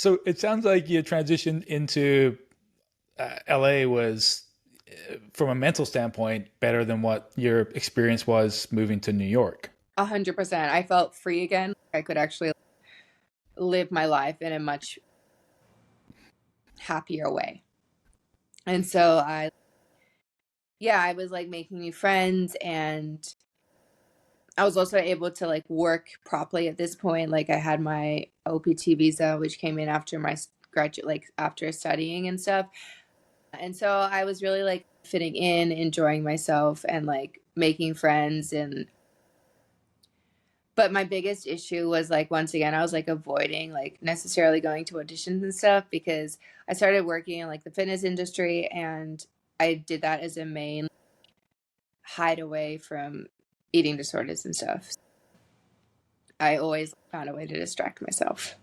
So it sounds like your transition into LA was, from a mental standpoint, better than what your experience was moving to New York. 100%. I felt free again. I could actually live my life in a much happier way. And so I was like making new friends, and I was also able to like work properly at this point. Like I had my OPT visa, which came in after my graduate, like after studying and stuff. And so I was really like fitting in, enjoying myself, and like making friends. And but my biggest issue was like, once again, I was like avoiding like necessarily going to auditions and stuff, because I started working in like the fitness industry, and I did that as a main hideaway from eating disorders and stuff. I always found a way to distract myself.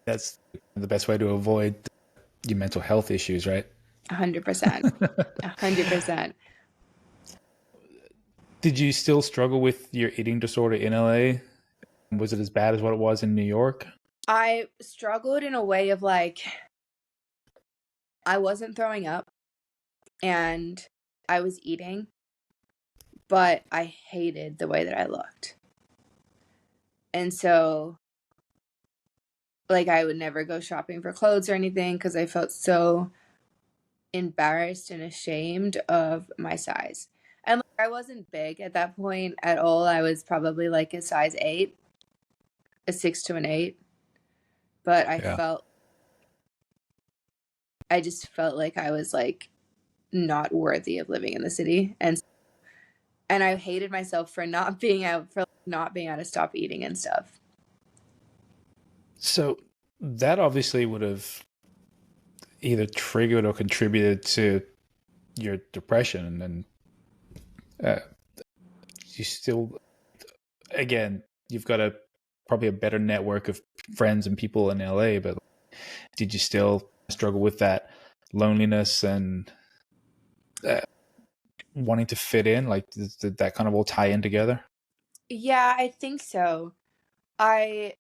That's the best way to avoid your mental health issues, right? 100%. 100%. Did you still struggle with your eating disorder in LA? Was it as bad as what it was in New York? I struggled in a way of like, I wasn't throwing up and I was eating, but I hated the way that I looked. And so, like, I would never go shopping for clothes or anything because I felt so embarrassed and ashamed of my size. And like, I wasn't big at that point at all. I was probably like a size 8, a 6 to an 8. But Yeah. I just felt like I was like not worthy of living in the city. And I hated myself for not being out, for not being able to stop eating and stuff. So that obviously would have either triggered or contributed to your depression, and uh, you still, again, you've got a probably a better network of friends and people in LA, but did you still struggle with that loneliness and uh, wanting to fit in? Like, did that kind of all tie in together? Yeah, I think so. I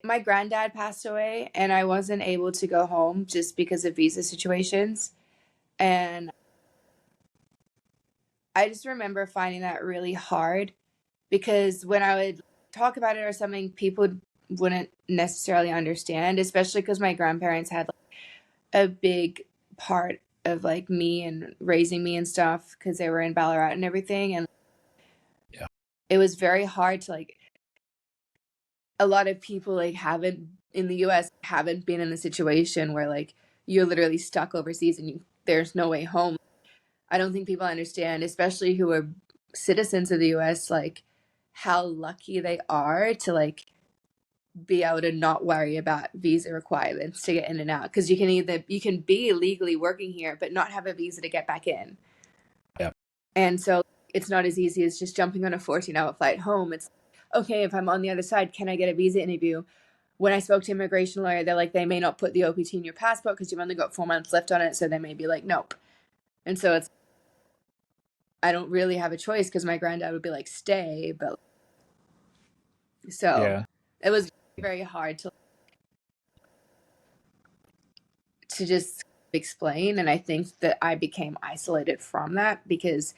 My granddad passed away and I wasn't able to go home just because of visa situations. And I just remember finding that really hard, because when I would talk about it or something, people wouldn't necessarily understand, especially because my grandparents had like, a big part of like me and raising me and stuff, because they were in Ballarat and everything. And Yeah. it was very hard to like, a lot of people like haven't in the US haven't been in the situation where like you're literally stuck overseas and there's no way home. I don't think people understand, especially who are citizens of the US, like how lucky they are to like be able to not worry about visa requirements to get in and out, because you can be legally working here but not have a visa to get back in. Yeah. And so it's not as easy as just jumping on a 14-hour flight home. It's okay, if I'm on the other side, can I get a visa interview? When I spoke to an immigration lawyer, they're like, they may not put the OPT in your passport because you've only got 4 months left on it, so they may be like, nope. And so I don't really have a choice, because my granddad would be like, stay. But so Yeah. it was very hard to just explain. And I think that I became isolated from that because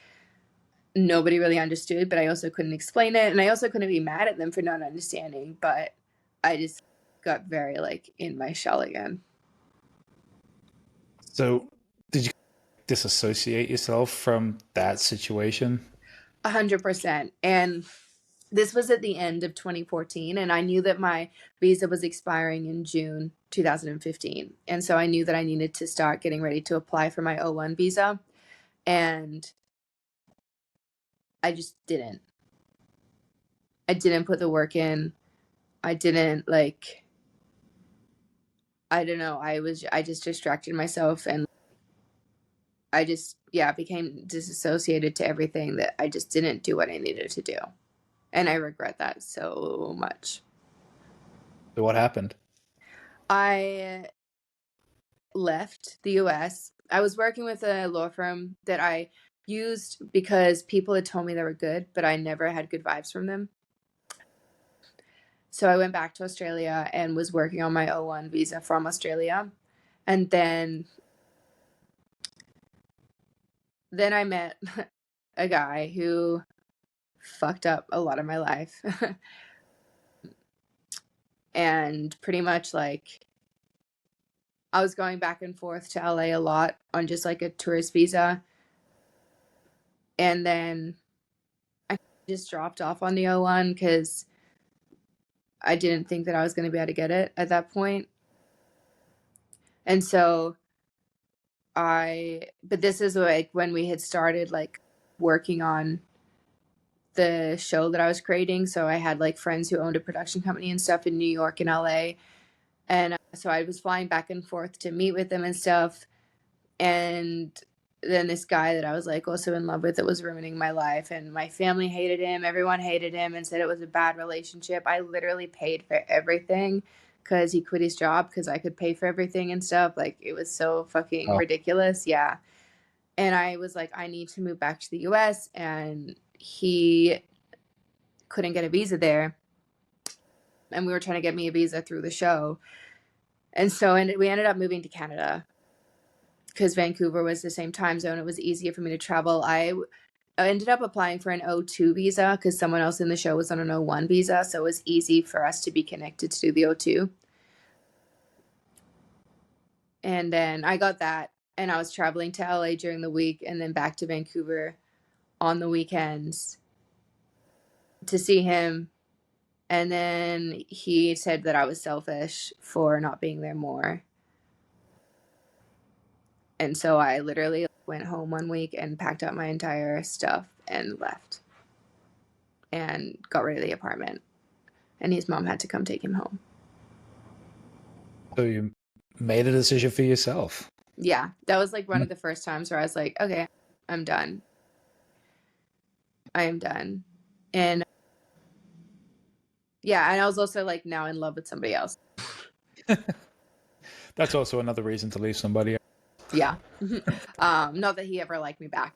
nobody really understood, but I also couldn't explain it. And I also couldn't be mad at them for not understanding. But I just got very like in my shell again. So did you disassociate yourself from that situation? 100%. And this was at the end of 2014, and I knew that my visa was expiring in June 2015. And so I knew that I needed to start getting ready to apply for my O1 visa. And I just didn't. I didn't put the work in. I didn't like, I don't know. I just distracted myself, and I just, yeah, became disassociated to everything, that I just didn't do what I needed to do. And I regret that so much. So what happened? I left the US. I was working with a law firm that I used because people had told me they were good, but I never had good vibes from them. So I went back to Australia and was working on my O1 visa from Australia. And then I met a guy who fucked up a lot of my life. And pretty much like I was going back and forth to LA a lot on just like a tourist visa. And then I just dropped off on the O1 because I didn't think that I was going to be able to get it at that point. And so but this is like when we had started like working on the show that I was creating. So I had like friends who owned a production company and stuff in New York and LA. And so I was flying back and forth to meet with them and stuff. And then this guy that I was like also in love with, that was ruining my life, and my family hated him, everyone hated him and said it was a bad relationship. I literally paid for everything because he quit his job because I could pay for everything and stuff. Like it was so fucking Oh, ridiculous. Yeah. And I was like, I need to move back to the US, and he couldn't get a visa there. And we were trying to get me a visa through the show. And so we ended up moving to Canada because Vancouver was the same time zone. It was easier for me to travel. I ended up applying for an O2 visa because someone else in the show was on an O1 visa. So it was easy for us to be connected to the O2. And then I got that, and I was traveling to LA during the week and then back to Vancouver on the weekends to see him. And then he said that I was selfish for not being there more. And so I literally went home one week and packed up my entire stuff and left and got rid of the apartment. And his mom had to come take him home. so you made a decision for yourself. Yeah, that was like one of the first times where I was like, okay, I'm done. I am done. And yeah, and I was also like now in love with somebody else. That's also another reason to leave somebody. Yeah. Not that he ever liked me back.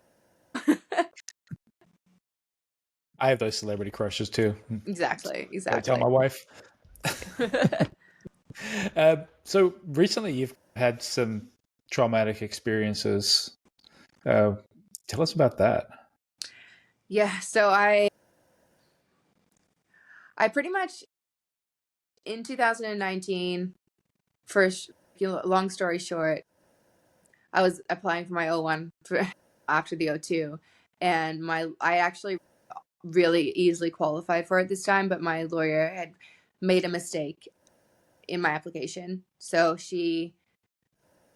I have those celebrity crushes too. Exactly. I tell my wife. So recently you've had some traumatic experiences. Tell us about that. Yeah, so I pretty much in 2019, first, long story short, I was applying for my O1 after the O2, and I actually really easily qualified for it this time, but my lawyer had made a mistake in my application. So she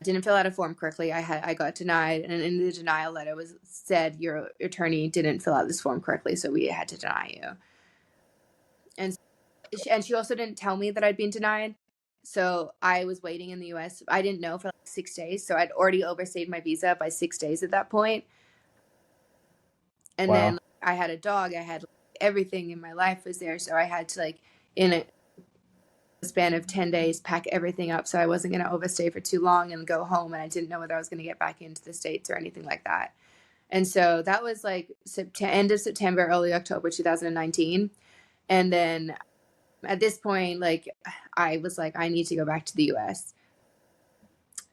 didn't fill out a form correctly. I got denied, and in the denial letter was said your attorney didn't fill out this form correctly, so we had to deny you. And she also didn't tell me that I'd been denied. So I was waiting in the US. I didn't know for like 6 days. So I'd already overstayed my visa by 6 days at that point. And Wow. then I had a dog. I had everything in my life was there. So I had to like in a span of 10 days pack everything up so I wasn't going to overstay for too long and go home. And I didn't know whether I was going to get back into the States or anything like that. And so that was like end of September, early October 2019. And then at this point, like I was like, I need to go back to the US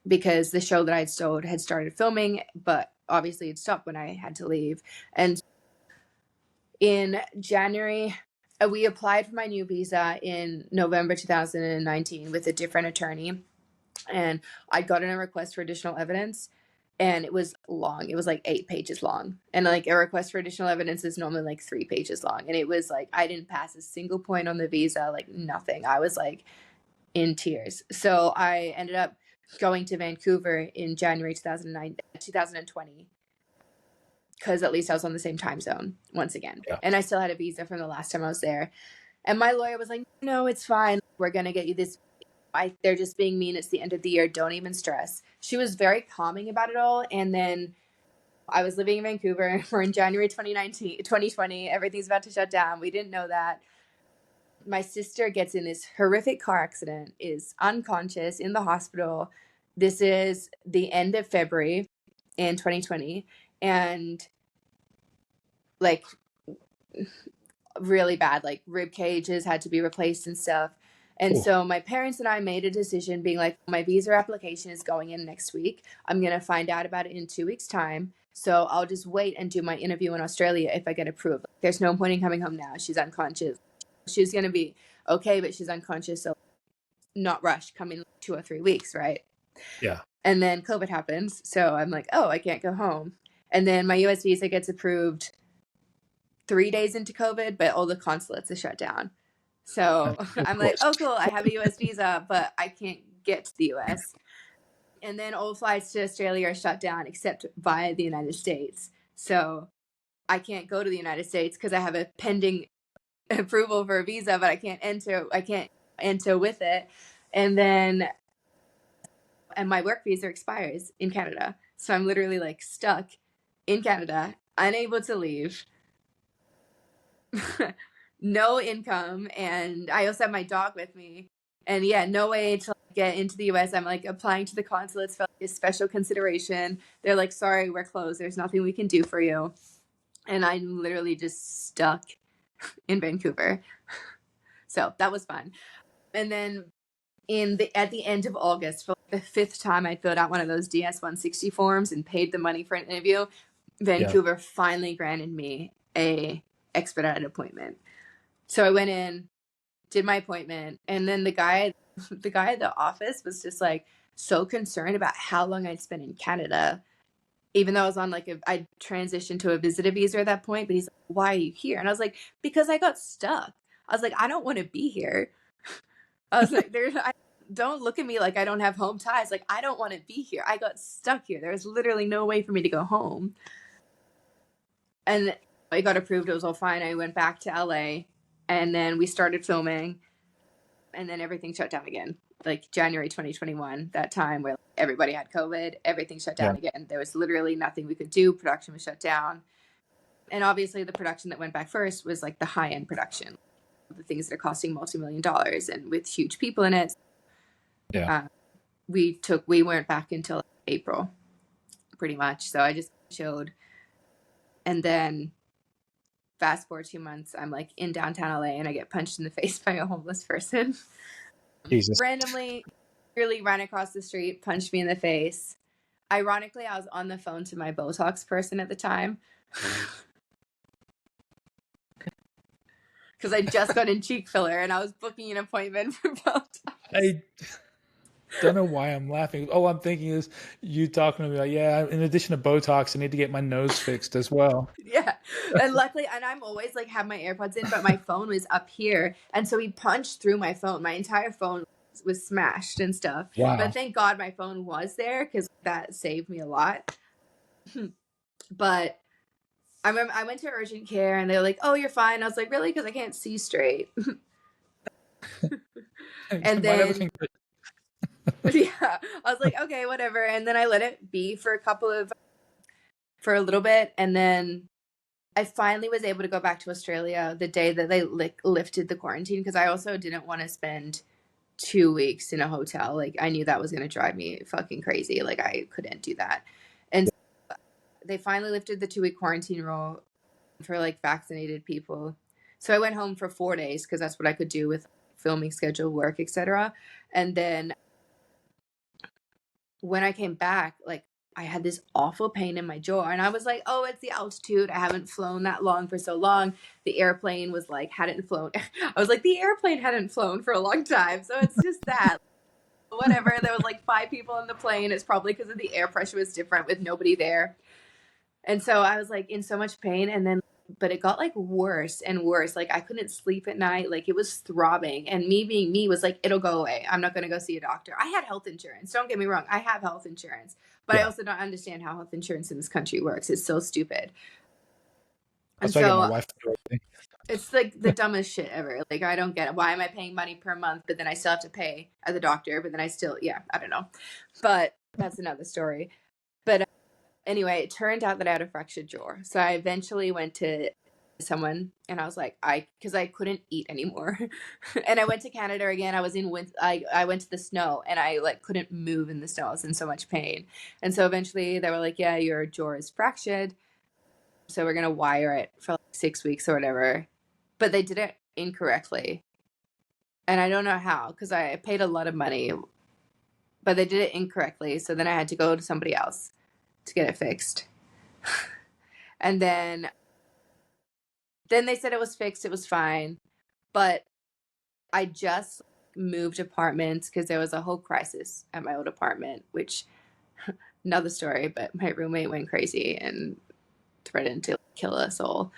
because the show that I'd sold had started filming, but obviously it stopped when I had to leave. And in January, we applied for my new visa in November 2019 with a different attorney, and I got in a request for additional evidence, and it was long. It was like 8 pages long, and like a request for additional evidence is normally like 3 pages long, and it was like I didn't pass a single point on the visa, like nothing. I was like in tears. So I ended up going to Vancouver in January 2020 because at least I was on the same time zone once again. Yeah. And I still had a visa from the last time I was there. And my lawyer was like, no, it's fine. We're going to get you this. They're just being mean. It's the end of the year. Don't even stress. She was very calming about it all. And then I was living in Vancouver. We're in January 2020. Everything's about to shut down. We didn't know that. My sister gets in this horrific car accident, is unconscious in the hospital. This is the end of February in 2020. And like really bad, like rib cages had to be replaced and stuff. And so my parents and I made a decision being like, my visa application is going in next week. I'm going to find out about it in 2 weeks time. So I'll just wait and do my interview in Australia if I get approved. There's no point in coming home now. She's unconscious. She's going to be okay, but she's unconscious. So not rush, come in 2 or 3 weeks, right? Yeah. And then COVID happens. So I'm like, oh, I can't go home. And then my US visa gets approved 3 days into COVID, but all the consulates are shut down. So I'm like, oh, cool, I have a US visa, but I can't get to the US. And then all flights to Australia are shut down except via the United States. So I can't go to the United States because I have a pending approval for a visa, but I can't enter with it. And then my work visa expires in Canada. So I'm literally like stuck in Canada, unable to leave. No income, and I also have my dog with me, and yeah, no way to get into the US. I'm like applying to the consulates for like a special consideration. They're like, sorry, we're closed, there's nothing we can do for you. And I'm literally just stuck in Vancouver. So that was fun. And then at the end of August, for like the 5th time, I filled out one of those DS-160 forms and paid the money for an interview. Vancouver finally granted me a expedited appointment. So I went in, did my appointment, and then the guy at the office was just like so concerned about how long I'd spent in Canada, even though I was on like I transitioned to a visitor visa at that point. But he's like, why are you here? And I was like, because I got stuck. I was like, I don't want to be here. I was like, don't look at me like I don't have home ties. Like, I don't want to be here. I got stuck here. There was literally no way for me to go home. And I got approved. It was all fine. I went back to LA, and then we started filming, and then everything shut down again. Like January 2021, that time where everybody had COVID, everything shut down again. There was literally nothing we could do. Production was shut down. And obviously the production that went back first was like the high-end production, the things that are costing multi-million dollars and with huge people in it. Yeah. We weren't back until April, pretty much. So I just showed. And then fast forward 2 months, I'm like in downtown LA and I get punched in the face by a homeless person. Jesus. Randomly, really ran across the street, punched me in the face. Ironically, I was on the phone to my Botox person at the time. Because I just got in cheek filler and I was booking an appointment for Botox. I don't know why I'm laughing. All I'm thinking is you talking to me like, yeah, in addition to Botox, I need to get my nose fixed as well. Yeah. And luckily, and I'm always like have my AirPods in, but my phone was up here. And so he punched through my phone. My entire phone was smashed and stuff. Wow. But thank God my phone was there because that saved me a lot. But I remember I went to urgent care and they're like, oh, you're fine. I was like, really? Because I can't see straight. And then yeah, I was like, okay, whatever. And then I let it be for a little bit. And then I finally was able to go back to Australia the day that they lifted the quarantine, because I also didn't want to spend 2 weeks in a hotel. Like, I knew that was going to drive me fucking crazy. Like, I couldn't do that. And so they finally lifted the 2-week quarantine rule for like vaccinated people. So I went home for 4 days because that's what I could do with filming schedule, work, etc. And then when I came back, like, I had this awful pain in my jaw, and I was like, oh, it's the altitude. I haven't flown that long for so long. The airplane was like, hadn't flown. I was like, the airplane hadn't flown for a long time. So it's just that. Whatever. There was like 5 people on the plane. It's probably because of the air pressure was different with nobody there. And so I was like in so much pain. And then, but it got like worse and worse. Like, I couldn't sleep at night. Like, it was throbbing. And me being me was like, it'll go away. I'm not going to go see a doctor. I had health insurance. Don't get me wrong. I have health insurance. But I also don't understand how health insurance in this country works. It's so stupid. And so my wife, it's like the dumbest shit ever. Like, I don't get it. Why am I paying money per month, but then I still have to pay at the doctor, but then I still, I don't know. But that's another story. But anyway, it turned out that I had a fractured jaw. So I eventually went to someone and I was like, because I couldn't eat anymore. And I went to Canada again. I was in I went to the snow and I like couldn't move in the snow. I was in so much pain. And so eventually they were like, yeah, your jaw is fractured, so we're gonna wire it for like 6 weeks or whatever. but they did it incorrectly. And I don't know how, because I paid a lot of money, but they did it incorrectly. So then I had to go to somebody else to get it fixed. And then they said it was fixed, it was fine. But I just moved apartments because there was a whole crisis at my old apartment, which another story, but my roommate went crazy and threatened to kill us all.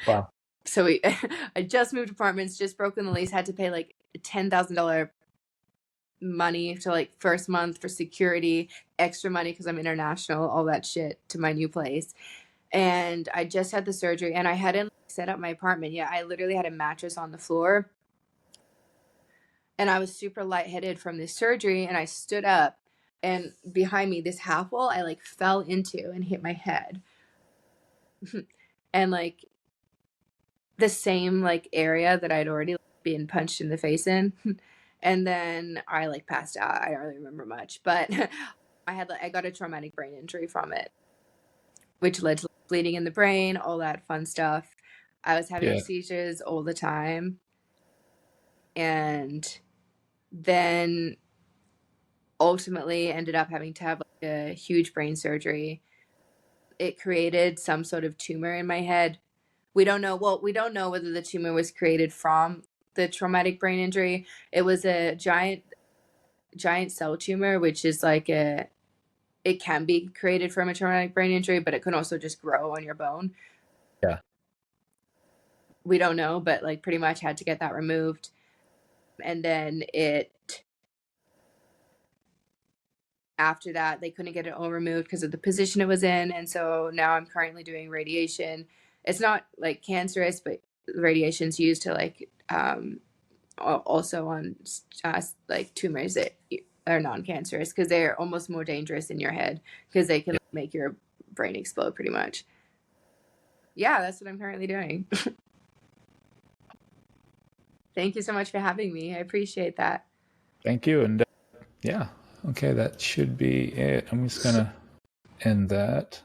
Wow. So I just moved apartments, just broken the lease, had to pay like $10,000 money to like first month for security, extra money because I'm international, all that shit to my new place. And I just had the surgery and I hadn't set up my apartment yet. I literally had a mattress on the floor and I was super lightheaded from this surgery and I stood up and behind me, this half wall, I like fell into and hit my head. And like the same like area that I'd already been punched in the face in. And then I like passed out. I don't really remember much, but I got a traumatic brain injury from it, which led to bleeding in the brain, all that fun stuff. I was having Yeah. seizures all the time. And then ultimately ended up having to have like a huge brain surgery. It created some sort of tumor in my head. We don't know whether the tumor was created from the traumatic brain injury. It was a giant cell tumor, which is like it can be created from a traumatic brain injury, but it can also just grow on your bone. Yeah. We don't know, but like pretty much had to get that removed. And then after that, they couldn't get it all removed because of the position it was in. And so now I'm currently doing radiation. It's not like cancerous, but radiation's used to like also on like tumors that are non-cancerous because they're almost more dangerous in your head because they can make your brain explode pretty much. Yeah, that's what I'm currently doing. Thank you so much for having me. I appreciate that. Thank you. And yeah, okay, that should be it. I'm just gonna end that.